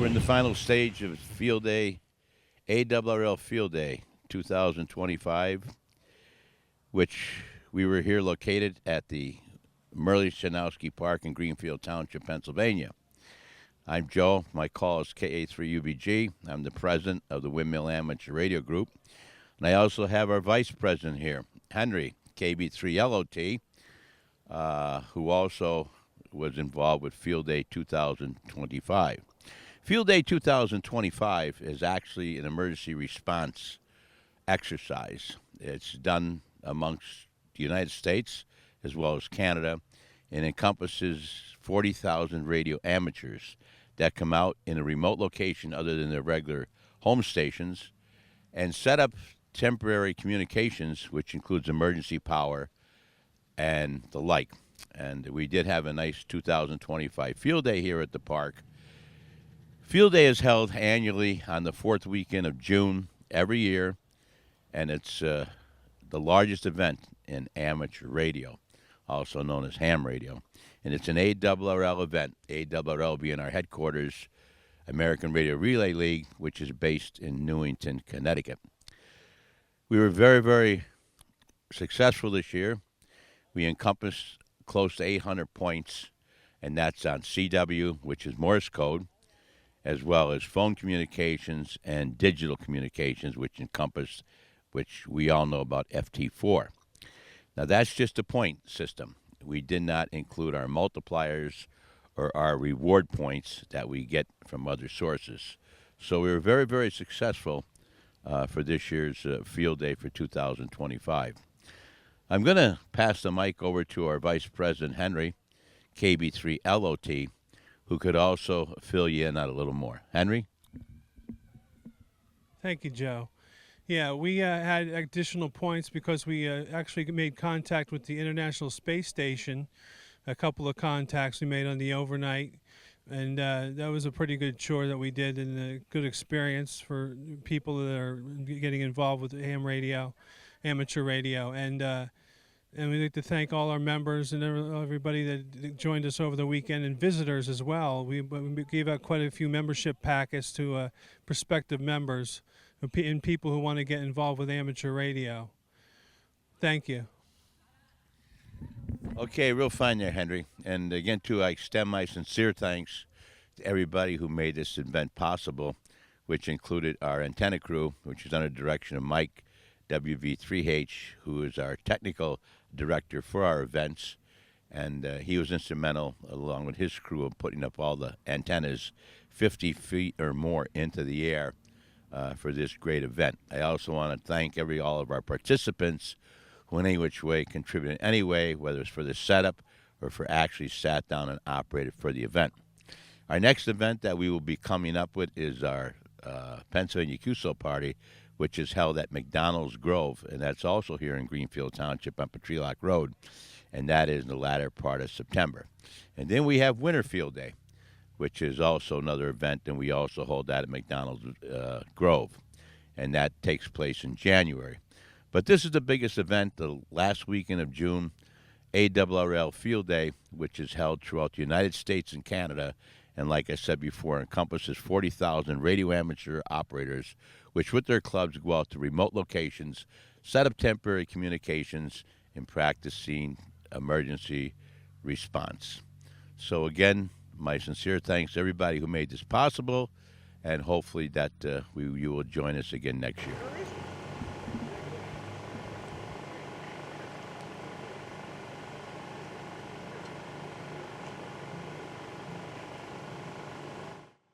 We're in the final stage of Field Day, ARRL Field Day 2025, which we were here located at the Merli-Sarnoski Park in Greenfield Township, Pennsylvania. I'm Joe. My call is KA3UBG. I'm the president of the Windmill Amateur Radio Group. And I also have our vice president here, Henry, KB3LOT, who also was involved with Field Day 2025. Field Day 2025 is actually an emergency response exercise. It's done amongst the United States as well as Canada and encompasses 40,000 radio amateurs that come out in a remote location other than their regular home stations and set up temporary communications, which includes emergency power and the like. And we did have a nice 2025 Field Day here at the park. Field Day is held annually on the fourth weekend of June every year, and it's the largest event in amateur radio, also known as ham radio. And it's an ARRL event, ARRL being our headquarters, American Radio Relay League, which is based in Newington, Connecticut. We were very, very successful this year. We encompassed close to 800 points, and that's on CW, which is Morse code, as well as phone communications and digital communications, which we all know about FT4. Now, that's just a point system. We did not include our multipliers or our reward points that we get from other sources. So we were very, very successful for this year's Field Day for 2025. I'm going to pass the mic over to our Vice President, Henry, KB3LOT, who could also fill you in on a little more. Henry? Thank you, Joe. Yeah, we had additional points because we actually made contact with the International Space Station, a couple of contacts we made on the overnight, and that was a pretty good chore that we did and a good experience for people that are getting involved with ham radio, amateur radio, and we'd like to thank all our members and everybody that joined us over the weekend and visitors as well. We gave out quite a few membership packets to prospective members and people who want to get involved with amateur radio. Thank you. Okay, real fine there, Henry. And again, too, I extend my sincere thanks to everybody who made this event possible, which included our antenna crew, which is under the direction of Mike WV3H, who is our technical director for our events, and he was instrumental, along with his crew, of putting up all the antennas 50 feet or more into the air for this great event. I also want to thank all of our participants who in any which way contributed in any way, whether it's for the setup or for actually sat down and operated for the event. Our next event that we will be coming up with is our Pennsylvania QSO party, which is held at McDonald's Grove, and that's also here in Greenfield Township on Petrelock Road, and that is in the latter part of September. And then we have Winter Field Day, which is also another event, and we also hold that at McDonald's Grove, and that takes place in January. But this is the biggest event, the last weekend of June, ARRL Field Day, which is held throughout the United States and Canada, and like I said before, encompasses 40,000 radio amateur operators, which with their clubs go out to remote locations, set up temporary communications, and practicing emergency response. So again, my sincere thanks to everybody who made this possible, and hopefully that you will join us again next year.